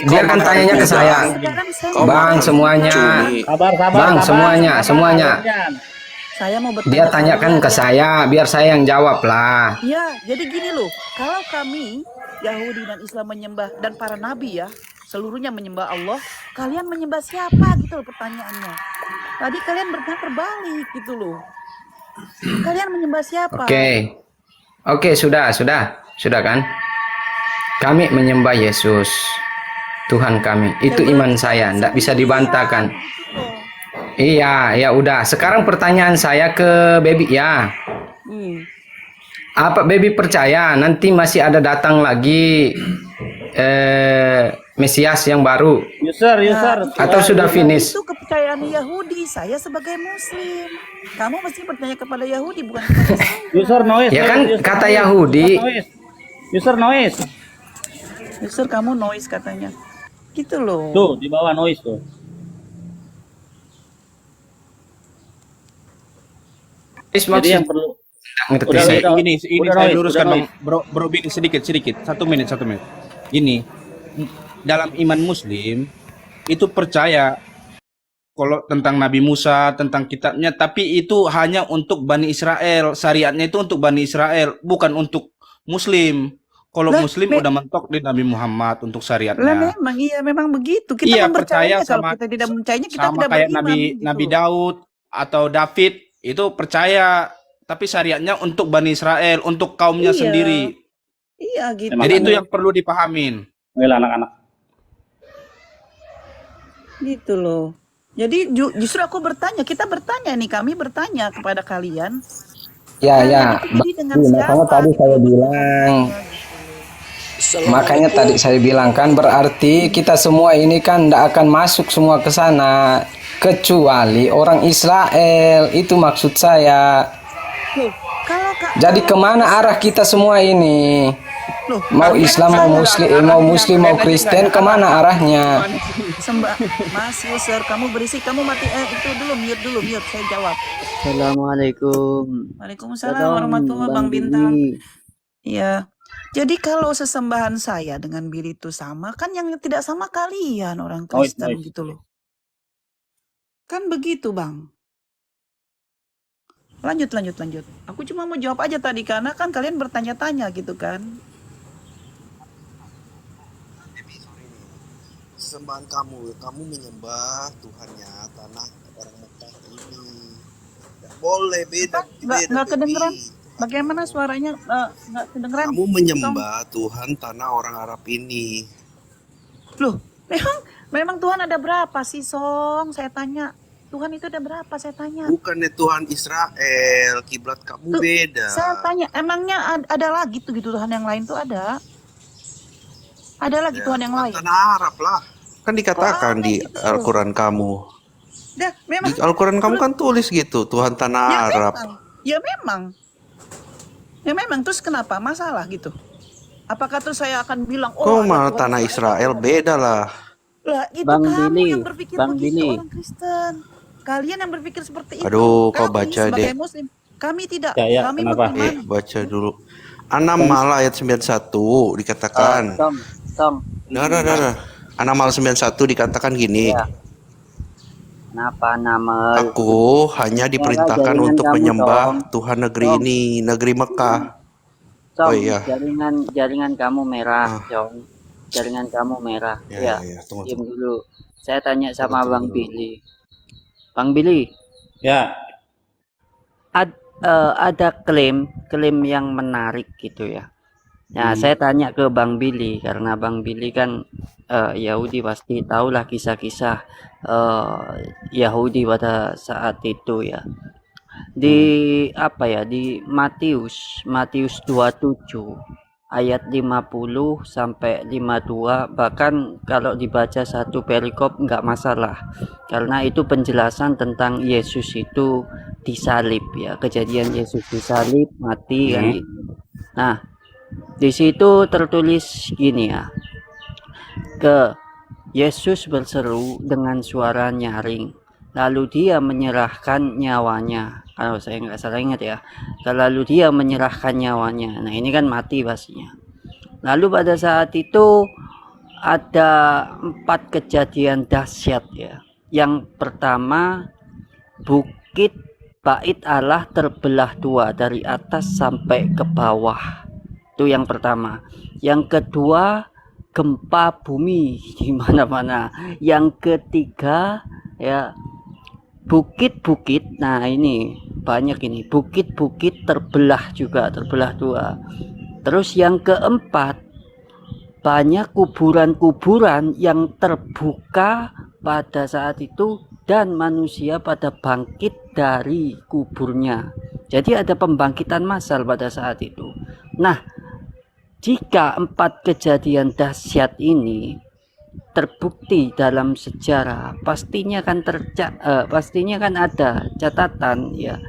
Biarkan tanyanya ke saya. Sekarang saya Kau Bang, makan semuanya. cumi. Sabar, Bang, semuanya. Saya mau bertanya. Dia tanyakan ke saya, biar saya yang jawab lah. Ya, jadi gini loh. Kalau kami Yahudi dan Islam menyembah dan para nabi ya, seluruhnya menyembah Allah, kalian menyembah siapa gitu loh pertanyaannya. Tadi kalian bertanya terbalik gitu loh. Kalian menyembah siapa? Oke, sudah kan? Kami menyembah Yesus, Tuhan kami. Itu iman saya, tidak bisa dibantahkan. Gitu loh. Iya, ya udah. Sekarang pertanyaan saya ke Baby ya. Apa Baby percaya nanti masih ada datang lagi Mesias yang baru? User. Atau sudah finish? Itu kepercayaan Yahudi. Saya sebagai Muslim. Kamu mesti bertanya kepada Yahudi bukan kepada saya. User noise. Ya kan user kata noise, Yahudi. User noise. Justru kamu noise katanya. Gitu loh. Tuh, di bawah noise tuh. Jadi yang perlu Ngerti Udah, saya. udah. Ini Udah saya noise, luruskan udah Bang. Bro sedikit. 1 menit. Ini dalam iman Muslim itu percaya kalau tentang Nabi Musa, tentang kitabnya, tapi itu hanya untuk Bani Israel. Syariatnya itu untuk Bani Israel, bukan untuk Muslim. Kalau Lah, Muslim udah mentok di Nabi Muhammad untuk lah syariatnya. memang iya memang begitu. Kita Iya, percaya mempercayainya. Kalau sama kita tidak mempercayainya, kita sama tidak kayak beriman Nabi gitu Nabi loh. Daud atau David itu percaya, tapi syariatnya untuk Bani Israel, untuk kaumnya Iya, sendiri. iya gitu. Jadi itu yang perlu dipahamin. Inilah anak-anak. Gitu loh. Jadi justru aku bertanya, kita bertanya nih, kami bertanya kepada kalian, Ya, Nabi ya, dipilih Bang dengan Billy, makanya siapa tadi gitu saya loh bilang, pertanyaannya gitu. makanya tadi saya bilang kan berarti kita semua ini kan tidak akan masuk semua ke sana kecuali orang Israel, itu maksud saya. Loh, Jadi kemana arah kita semua ini? loh, Mau tapi Islam, kan mau Muslim, mau Kristen, kemana arahnya? Mas user, kamu berisik, kamu mati itu dulu, mute, saya jawab. Assalamualaikum. Waalaikumsalam warahmatullahi Bang Bintang. Billy. Iya. Jadi kalau sesembahan saya dengan Billy itu sama, kan yang tidak sama kalian orang Kristen gitu loh. Kan begitu, Bang. Lanjut. Aku cuma mau jawab aja tadi karena kan kalian bertanya-tanya gitu kan. Sesembahan kamu menyembah Tuhannya tanah orang Mekah ini. Nggak boleh, beda. Nggak kedengeran. Bagaimana suaranya nggak kedengeran? Kamu menyembah Tuhan tanah orang Arab ini. Loh, memang Tuhan ada berapa sih, Song? Saya tanya. Tuhan itu ada berapa? Saya tanya. Bukannya Tuhan Israel, kiblat kamu beda. Saya tanya, emangnya ada lagi tuh gitu Tuhan yang lain tuh ada? Ada lagi Tuhan yang lain? Tanah Arab lah. Kan dikatakan di gitu. Al-Quran kamu. Dah, memang. Di Al-Quran kamu kan tulis gitu, Tuhan tanah Arab. Ya memang, terus kenapa? Masalah gitu? Apakah terus saya akan bilang, Kok ada malah Tuhan tanah Israel beda lah. Lah, itu Bang kamu Billy, yang berpikir Bang begitu Billy. orang Kristen. Kalian yang berpikir seperti itu. Aduh, kau Kami baca sebagai deh. Muslim, kami tidak. Ya, Kami kenapa? beriman. Baca dulu. An-Naml ayat 91 dikatakan. Tom. Nah. An-Naml 91 dikatakan gini. Ya. Kenapa nama? Aku hanya diperintahkan jaringan untuk kamu, menyembah Tom. Tuhan negeri Tom. ini, negeri Mekah. Tom, Oh iya. jaringan kamu merah, Tom. Jaringan kamu merah. Ya. Tunggu. Diam dulu. Saya tanya sama Tunggu Bang dulu. Billy. Bang Billy, Ya, ada klaim yang menarik gitu ya. Nah, saya tanya ke Bang Billy karena Bang Billy kan Yahudi, pasti tahulah kisah-kisah Yahudi pada saat itu ya. Di Matius 27 ayat 50 sampai 52, bahkan kalau dibaca satu perikop nggak masalah karena itu penjelasan tentang Yesus itu disalib ya, kejadian Yesus disalib mati kan gitu. Nah, di situ tertulis gini ya, Yesus berseru dengan suara nyaring, lalu dia menyerahkan nyawanya. Kalau saya nggak salah ingat ya, lalu dia menyerahkan nyawanya. Nah, ini kan mati pastinya. Lalu pada saat itu ada 4 kejadian dahsyat ya. Yang pertama, bukit bait Allah terbelah 2 dari atas sampai ke bawah. Itu yang pertama. Yang kedua, gempa bumi di mana-mana. Yang ketiga ya, bukit-bukit, nah ini banyak ini, bukit-bukit terbelah 2. Terus yang keempat, banyak kuburan-kuburan yang terbuka pada saat itu dan manusia pada bangkit dari kuburnya. Jadi ada pembangkitan massal pada saat itu. Nah, jika 4 kejadian dahsyat ini terbukti dalam sejarah, pastinya kan ada catatan ya,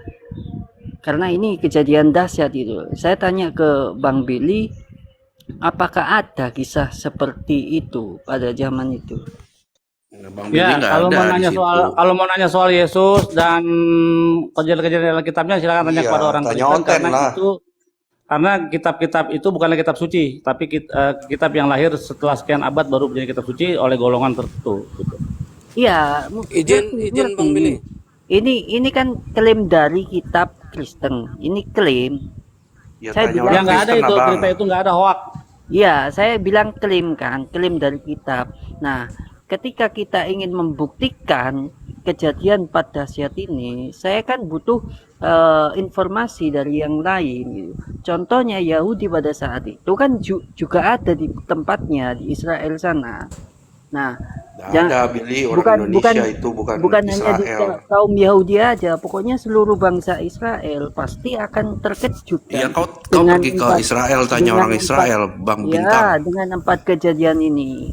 karena ini kejadian dahsyat itu. Saya tanya ke Bang Billy, apakah ada kisah seperti itu pada zaman itu? Bang Billy ya. nggak Kalau ada mau di nanya situ. mau nanya soal Yesus dan kejadian-kejadian dalam kitabnya, silakan tanya Iya, kepada orang tanya Kristen Onten lah. karena kitab-kitab itu bukanlah kitab suci, tapi kitab yang lahir setelah sekian abad baru menjadi kitab suci oleh golongan tertentu. Gitu. Iya, Izin Bang Billy. Ini kan klaim dari kitab Kristen. Ini klaim. Ya Saya tanya bilang Ya orang nggak ada Kristen itu abang. berita itu nggak ada hoak. Iya, saya bilang klaim kan, klaim dari kitab. Nah, ketika kita ingin membuktikan kejadian 4 dahsyat ini, saya kan butuh informasi dari yang lain gitu. Contohnya Yahudi pada saat itu kan juga ada di tempatnya di Israel sana. Nah, Nggak ada Billy, orang Indonesia itu bukan hanya di Israel. kaum Yahudi aja, pokoknya seluruh bangsa Israel pasti akan terkejut Iya, kan kau pergi ke Israel, tanya dengan orang Israel, Bang ya, Bintang. dengan 4 kejadian ini.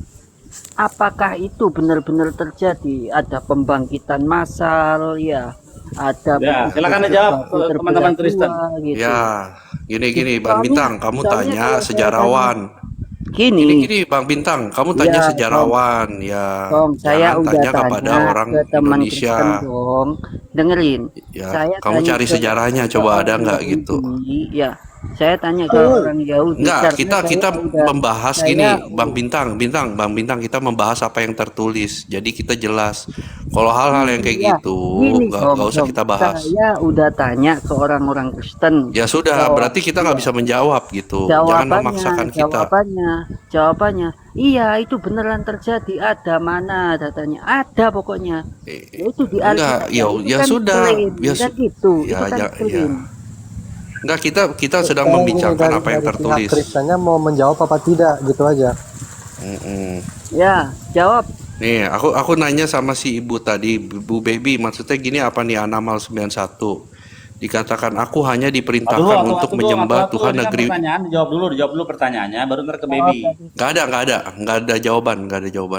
Apakah itu benar-benar terjadi? Ada pembangkitan massal, ya, ada Ya, silakan dijawab teman-teman Kristen. gitu. Ya, gini Bang Soalnya- Bintang, kamu soalnya tanya kalau saya sejarawan. Gini, Gini Bang Bintang, kamu tanya Ya, sejarawan, ya. Tom, saya Jangan udah tanya kepada tanya orang ke teman Indonesia. Kristen dong. Dengerin. Ya, Saya kamu tanya cari ke sejarahnya, coba ada orang nggak gitu? Yahudi, ya, saya tanya ke orang Yahudi. Enggak, karena kita saya udah- membahas saya- gini, Bang Bintang, kita membahas apa yang tertulis. Jadi kita jelas. Kalau hal-hal yang kayak Iya, gitu, gini, nggak usah Tom, kita bahas. Saya udah tanya ke orang-orang Kristen. Ya sudah, berarti kita nggak bisa menjawab gitu. Jangan memaksakan kita. Jawabannya, iya itu beneran terjadi. Ada mana datanya? Ada pokoknya. Ya, itu di Enggak, Alkitab. ya, Itu ya kan sudah, klaim, ya kan su- gitu. ya, Itu kan ya, klaim. Enggak, kita sedang Sekarang gini, membicarakan dari apa yang pihak tertulis. Kristennya mau menjawab apa tidak gitu aja. Mm-mm. Ya, jawab. Nih, aku nanya sama si ibu tadi, Bu Baby, maksudnya gini apa nih Anamal 91? Dikatakan aku hanya diperintahkan untuk menyembah Tuhan Ini kan negeri. pertanyaan, dijawab dulu pertanyaannya, baru ntar ke baby. Nggak ada jawaban.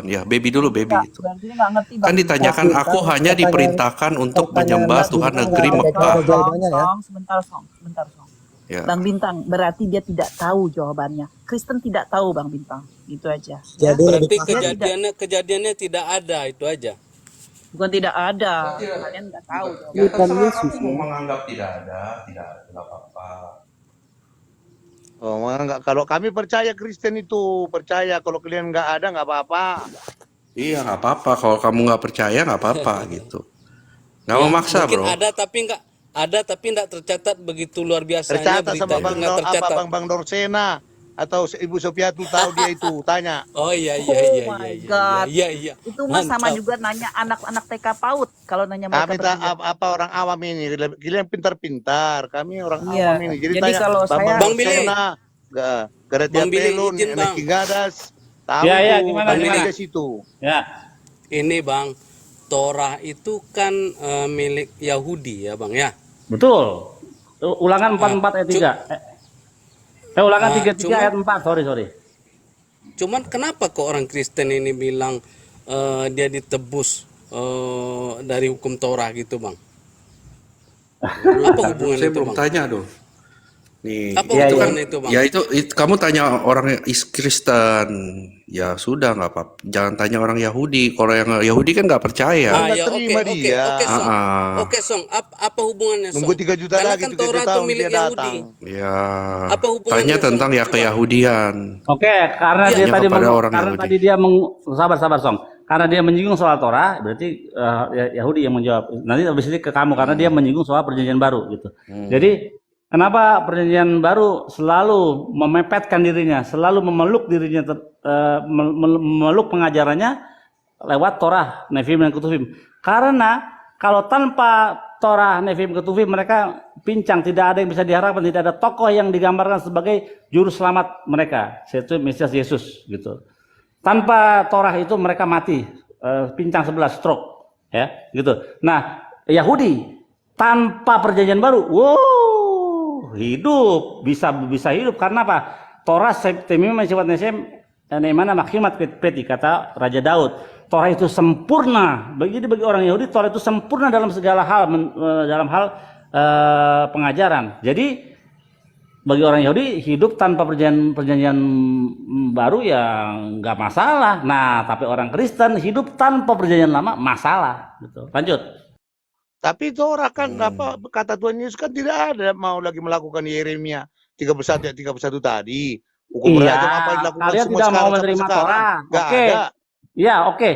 Ya, Baby dulu, Baby itu. Berarti nggak ngerti Bang. Kan ditanyakan aku hanya diperintahkan untuk menyembah Tuhan negeri Ada Mekah. jawabannya ya. Sebentar, Song. Ya. Bang Bintang, berarti dia tidak tahu jawabannya. Kristen tidak tahu Bang Bintang. Gitu aja. Jadi Berarti Dia kejadiannya tidak ada, itu aja. bukan tidak ada. Kalian nggak tahu jawabannya. Ya terserah kamu mau menganggap tidak ada, nggak apa-apa. Oh, enggak. Kalau kami percaya Kristen itu, percaya. Kalau kalian nggak ada, nggak apa-apa. Iya, nggak apa-apa. Kalau kamu nggak percaya, nggak apa-apa gitu. Nggak Ya, memaksa, mungkin bro. ada tapi nggak tercatat begitu luar biasanya Tercatat berita sama itu nggak tercatat. Bang Dorsena atau Ibu Sofiatu tahu dia itu, tanya. Oh iya Oh my God. iya. Itu mah sama Mantap. juga nanya anak-anak TK PAUD. Kalau nanya Kami mereka berdua. apa orang awam ini, kalian pintar-pintar. Kami orang Iya. awam ini. Jadi Jadi tanya kalau saya- Bang Billy. Garatia Bang Billy, Pelun, izin, Bang. Neki Gadas, tahu Ya, tuh, gimana, kami gimana? di situ. Ya, Ini Bang, Torah itu kan milik Yahudi ya Bang ya. betul. Ulangan 44 ayat 3. Ulangan Ah, 33 cuma- ayat 4. Sorry. Cuman kenapa kok orang Kristen ini bilang dia ditebus dari hukum Torah gitu Bang? Apa hubungan Saya itu belum Bang? tanya dong. Nih, Apa Iya, hubungan itu Bang? ya itu kamu tanya orang Kristen, ya sudah nggak apa-apa. Jangan tanya orang Yahudi. Kalau yang Yahudi kan nggak percaya. Ah, Nggak ya, terima oke, dia. Song. Ah. Oke, Song. Apa hubungannya, Song? Nunggu 3 juta Karena lagi, kan 3 Torah itu tahun milik dia Yahudi. datang. Ya, Apa hubungannya, tanya Song? tentang ya Coba. keyahudian. Oke, karena dia Tanya tadi kepada orang karena Yahudi. tadi dia sabar Song. Karena dia menyinggung soal Torah, berarti Yahudi yang menjawab. Nanti habis ini ke kamu karena dia menyinggung soal perjanjian baru gitu. Jadi kenapa perjanjian baru selalu memepetkan dirinya, selalu memeluk dirinya, memeluk pengajarannya lewat Torah, Nevi'im dan Ketuvim. Karena kalau tanpa Torah, Nevi'im, Ketuvim mereka pincang, tidak ada yang bisa diharapkan, tidak ada tokoh yang digambarkan sebagai juru selamat mereka, yaitu Mesias Yesus gitu. Tanpa Torah itu mereka mati, pincang sebelah, stroke, ya, gitu. Nah, Yahudi tanpa perjanjian baru, wow, hidup bisa hidup karena apa? Torah temim sifat nesem neimana makimat peti kata Raja Daud. Torah itu sempurna. Jadi bagi orang Yahudi Torah itu sempurna dalam segala hal, dalam hal pengajaran. Jadi bagi orang Yahudi hidup tanpa perjanjian baru ya nggak masalah. Nah, tapi orang Kristen hidup tanpa perjanjian lama masalah. Gitu. Lanjut. Tapi Torah kan apa kata Tuhan Yesus kan tidak ada mau lagi melakukan Yeremia 31 ayat 31 tadi. Hukum Iya, rajam apa yang dilakukan kalian semua tidak mau sekarang sampai menerima sekarang. Torah. Nggak Oke. ada. Ya, oke.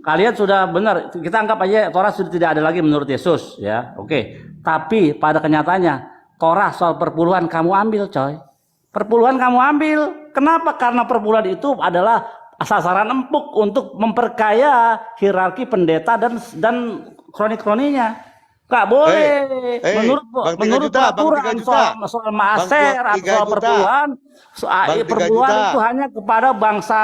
kalian sudah benar. Kita anggap aja Torah sudah tidak ada lagi menurut Yesus, ya. Oke. Tapi pada kenyataannya Torah soal perpuluhan kamu ambil, coy. Perpuluhan kamu ambil. Kenapa? Karena perpuluhan itu adalah sasaran empuk untuk memperkaya hierarki pendeta dan kroni-kroninya. Gak boleh. Menurut peraturan soal maaser atau soal perpuluhan, perpuluhan itu hanya kepada bangsa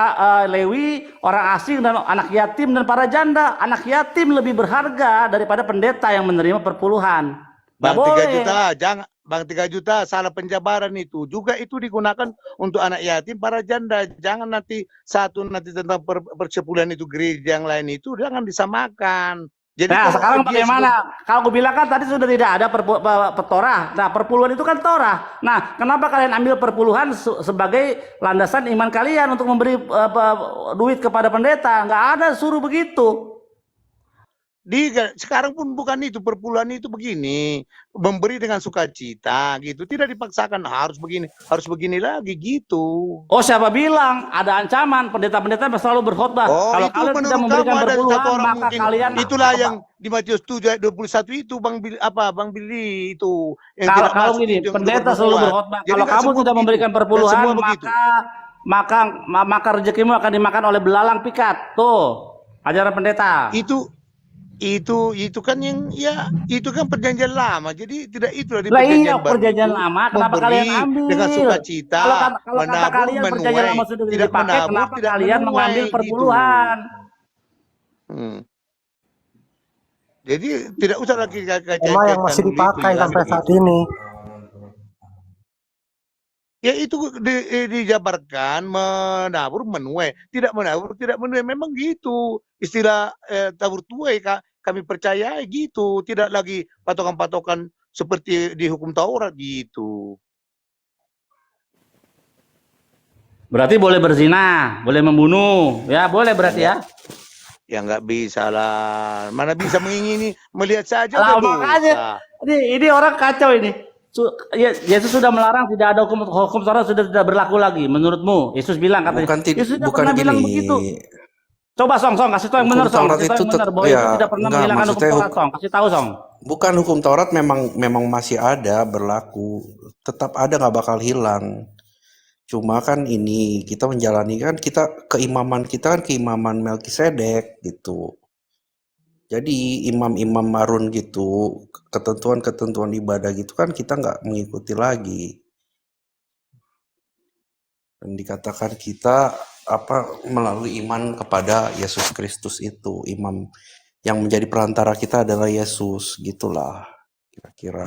Lewi, orang asing dan anak yatim dan para janda. Anak yatim lebih berharga daripada pendeta yang menerima perpuluhan. Bang 3 juta, jangan Bang 3 juta salah penjabaran itu. Juga itu digunakan untuk anak yatim, para janda. Jangan nanti tentang persepuluhan itu gereja yang lain itu jangan disamakan. Jadi nah sekarang bagaimana? Kalau gue bilang kan tadi sudah tidak ada Torah. Nah perpuluhan itu kan Torah. Nah kenapa kalian ambil perpuluhan sebagai landasan iman kalian untuk memberi duit kepada pendeta? Nggak ada suruh begitu. Sekarang pun bukan itu, perpuluhan itu begini, memberi dengan sukacita gitu, tidak dipaksakan harus begini lagi gitu. Oh siapa bilang ada ancaman pendeta-pendeta selalu berkhotbah. Kalau kalian tidak memberikan perpuluhan maka kalian itulah yang di Matius 7 ayat 21 itu Bang Billy itu. Kalau gini pendeta selalu berkhotbah. Kalau kamu tidak memberikan perpuluhan maka rezekimu akan dimakan oleh belalang pikat. Tuh ajaran pendeta. Itu kan yang itu kan perjanjian lama, jadi tidak itu dari perjanjian lama. Kenapa kalian ambil dengan sukacita? Kalau kata kalian perjanjian lama sudah tidak dipakai, kenapa kalian mengambil perpuluhan? Jadi tidak usah lagi Cuma yang masih dipakai sampai saat ini. Ya itu dijabarkan menabur menuai, tidak menabur tidak menuai, memang gitu istilah tabur tuai kami percaya gitu, tidak lagi patokan-patokan seperti di hukum Taurat gitu. Berarti boleh berzina, boleh membunuh, ya boleh berarti ya? Ya nggak bisa lah, mana bisa mengingini melihat saja lah, udah makanya ini orang kacau ini. Yesus sudah melarang, tidak ada hukum Taurat sudah tidak berlaku lagi. Menurutmu? Yesus bilang katanya. Yesus tidak pernah bilang begitu. Coba Song kasih tahu yang benar Song. Kasih tahu yang benar bahwa Yesus tidak pernah menghilangkan hukum Taurat Song. Kasih tahu Song. Bukan hukum Taurat memang masih ada berlaku, tetap ada nggak bakal hilang. Cuma kan ini kita menjalani kan keimaman kita kan keimaman Melkisedek gitu. Jadi imam-imam marun gitu, ketentuan-ketentuan ibadah gitu kan kita nggak mengikuti lagi. Dan dikatakan kita melalui iman kepada Yesus Kristus itu, imam yang menjadi perantara kita adalah Yesus, gitulah kira-kira.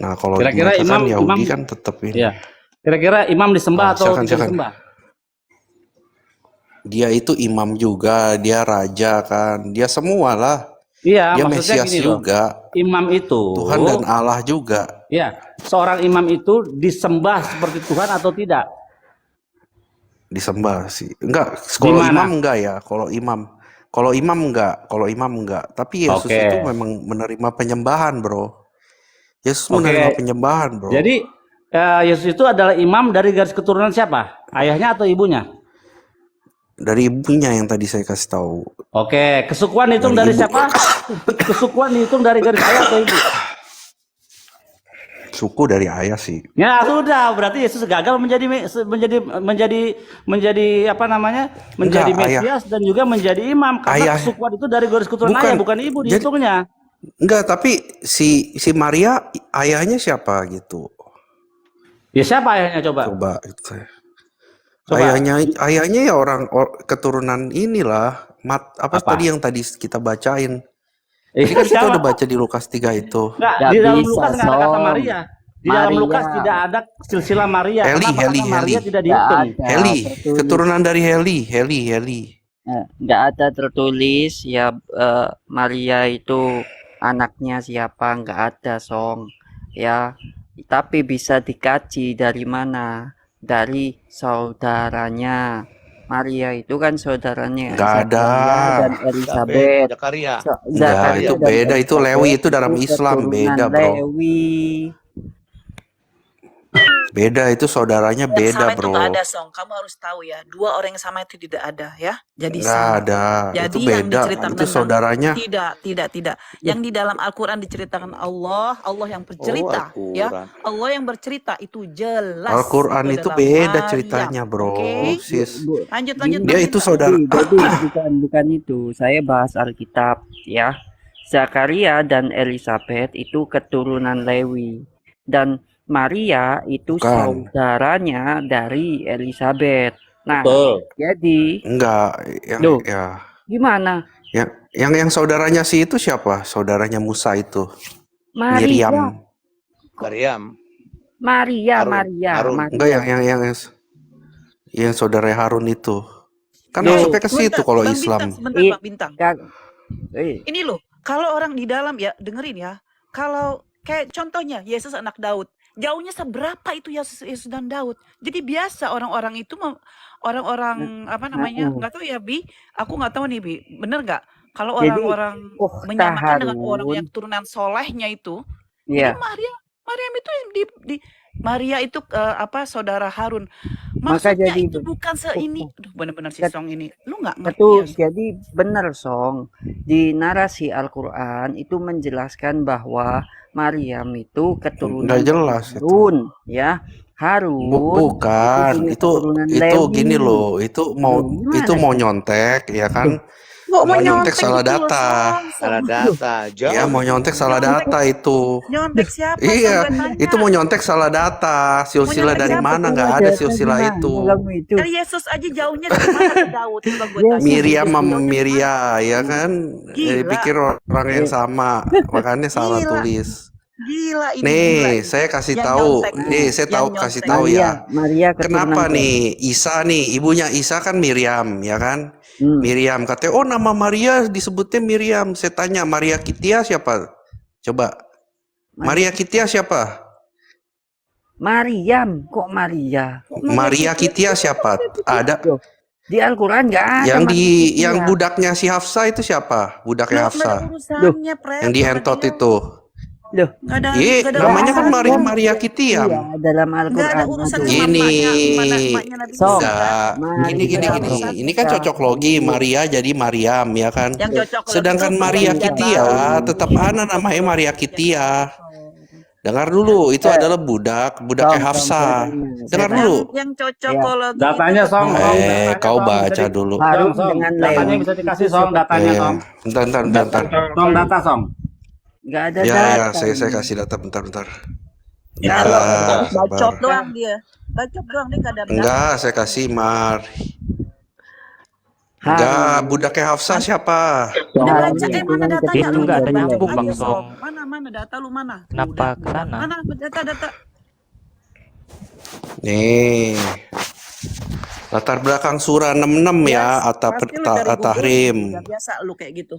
Nah kalau dikatakan Yahudi kan tetap ini. Iya. Kira-kira imam disembah atau tidak disembah? Dia itu imam juga, dia raja kan, dia semua lah. Iya, dia maksudnya Mesias gini juga. Imam itu Tuhan dan Allah juga. Iya, seorang imam itu disembah seperti Tuhan atau tidak? Disembah sih. Enggak, kalau imam enggak ya, kalau imam enggak. Tapi Yesus itu memang menerima penyembahan, Bro. Yesus menerima penyembahan, Bro. Jadi Yesus itu adalah imam dari garis keturunan siapa? Ayahnya atau ibunya? Dari ibunya yang tadi saya kasih tahu. Oke, kesukuan hitung dari siapa? Kesukuan hitung dari garis ayah atau ibu? Suku dari ayah sih. Ya sudah, berarti Yesus gagal menjadi apa namanya? Menjadi Mesias dan juga menjadi imam karena kesukuan itu dari garis keturunan ayah, bukan ibu dihitungnya. Enggak, tapi si Maria ayahnya siapa gitu? Ya siapa ayahnya coba? Coba. Ayahnya ya orang keturunan inilah tadi yang tadi kita bacain. Ini kan kita udah baca di Lukas 3 itu. Nggak, di dalam Lukas nggak ada kata Maria. Di dalam Lukas tidak ada silsilah Maria. Maria tidak dihitung? Heli, keturunan dari Heli. Nggak ada tertulis ya Maria itu anaknya siapa, nggak ada Song. Ya, tapi bisa dikaji dari mana? Dari saudaranya. Maria itu kan saudaranya Zakaria dan Elizabeth. Enggak, itu beda, itu Lewi, itu dalam Islam beda, Bro. Lewi. Beda, itu saudaranya Yang beda, sama itu nggak bro. ada, Song. Kamu harus tahu ya. Dua orang yang sama itu tidak ada ya. Jadi Nggak sama. ada, itu Jadi yang beda. diceritakan Itu tentang saudaranya. tidak. Yang di dalam Al-Quran diceritakan Allah yang Oh, bercerita ya. Al-Quran. Allah yang bercerita itu jelas Al-Quran itu itu adalah beda Maryam. ceritanya, bro, Oke? sis. Lanjut Gini, Dia Bang itu Bintang. saudara. jadi bukan itu. Saya bahas Alkitab ya. Zakaria dan Elizabeth itu keturunan Lewi dan Maria itu Bukan. saudaranya dari Elizabeth. Nah, Betul. jadi Enggak, yang loh, ya, gimana? yang saudaranya si itu siapa? Saudaranya Musa itu, Maria, Miriam. Maryam. Maria. Enggak, yang saudara Harun itu. Kan Loh, masuknya ke situ kalau Bang Islam. Bintang, sebentar i- Bang Bintang. kag- eh, Ini loh, kalau orang di dalam ya, dengerin ya. Kalau kayak contohnya Yesus anak Daud, jauhnya seberapa itu Yesus dan Daud. Jadi biasa orang-orang itu orang-orang apa namanya? Nggak tahu ya, Bi. Aku nggak tahu nih, Bi. Bener nggak? Kalau jadi orang-orang Ukhta menyamakan dengan orang Harun, yang keturunan solehnya itu, ya, jadi Maryam itu yang di Maria itu apa saudara Harun. maka Maksudnya jadi itu bukan seini. Aduh, bener-bener si Ket- Song ini. Lu nggak ngerti Betul, ya? jadi benar Song. Di narasi Al-Quran itu menjelaskan bahwa Maryam itu keturunan Nggak dari jelas itu. Harun, ya. Harun Bukan, punya itu keturunan gini Lewi. loh, itu mau Gimana itu mau sih? nyontek, ya kan? Kok Mau nyontek menyontek salah gitu loh, data. Salah Song? data. Ya, Jauh mau itu. nyontek salah Nyontek, data itu. nyontek siapa Song? Iya, Gue tanya. itu mau nyontek salah data. Mau Silsilah nyontek dari siapa? mana? Salah Nggak ada data silsilah gimana itu. kamu itu? Dari Yesus aja jauhnya dari mana ke Daud? Coba gue Yesus tanya. Miriam itu sama Jauhnya di mana? Miria, ya kan? Gila, Pikir orang yang eh, sama, makanya salah gila, tulis. gila ini. Nih, saya kasih Yang tahu. nyontek nih, Nih, saya yang kasih nyontek. tahu ya. Maria keturunan Kenapa Lewi. nih Isa nih, ibunya Isa kan Miriam, ya kan? Hmm. Miriam katanya, oh nama Maria disebutnya Miriam. Saya tanya, Maria Kitia siapa? Coba, Maria Kitia siapa? Maryam, kok Maria? Maria Kitia siapa? Ada Loh, di Al-Quran nggak ada yang Maria. yang budaknya si Hafsa itu siapa? Budaknya Loh, nggak ada Hafsa. urusannya, Yang di Pret, sama entot dia. itu. Loh, Nggak ada Namanya kan urusannya. Maria Kitiam. iya dalam Nggak ada Al-Quran urusan ada. sama Gini, emaknya Nabi Musa Song, kan. enggak. Gini, mari gini, kita gini. urusan. Ini kan cocok logi, Maria jadi Mariam, ya kan? Yang cocok logi Sedangkan itu Maria perjanjian Kitia baru. tetap ana namanya Maria Kitia. Yang Dengar dulu, itu Eh, adalah budaknya Hafsa. Dengar saya dulu. yang cocok Ya. kalau Datanya itu Song, datanya Kau Song, baca dulu. Harun Song, dengan datanya Lewi bisa dikasih Song, datanya Song. Bentar. Song data Song. nggak ada Ya, data. saya kasih data bentar. kalau Sabar, bacot sabar. doang dia nggak ada data. Enggak, saya kasih Mar. Enggak, budaknya Hafsa siapa? Udah baca mana datanya Itu lu nggak ada baca nyambung, aja, Bang Song. mana data lu mana. Kenapa ke sana? Mana data Nih. Latar belakang surah 66 ya, pasti lu dari Google At-Tahrim. udah biasa lu kayak gitu.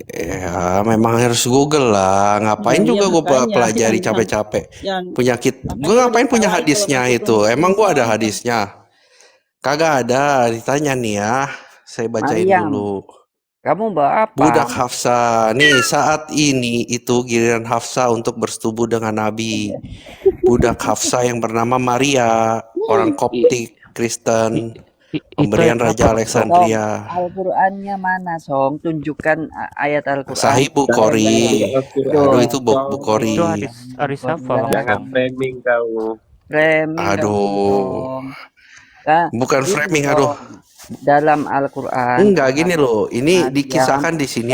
Ya, memang harus Google lah. Ngapain Iya, juga gue makanya. pelajari Yang- capek-capek. yang Penyakit. makanya Gue ngapain lu punya tahu hadisnya kalau itu? masuk Emang gue ada Google. hadisnya? Kagak ada. Ditanya nih ya. Saya bacain Maryam, dulu. kamu bawa apa? Budak Hafsa. Nih, saat ini itu giliran Hafsa untuk bersetubuh dengan Nabi. Budak Hafsa yang bernama Maria, orang Koptik, Kristen, pemberian Raja Alexandria. Al-Qurannya mana Song? Tunjukkan ayat Al-Quran. Sahih Bukhari. Aduh, itu Bukhari. Itu hadis apa, Bang Song? framing kau. Framing Aduh. Nah, Bukan ini framing, Song, aduh. dalam Al-Quran Enggak gini loh. Ini Maryam dikisahkan di sini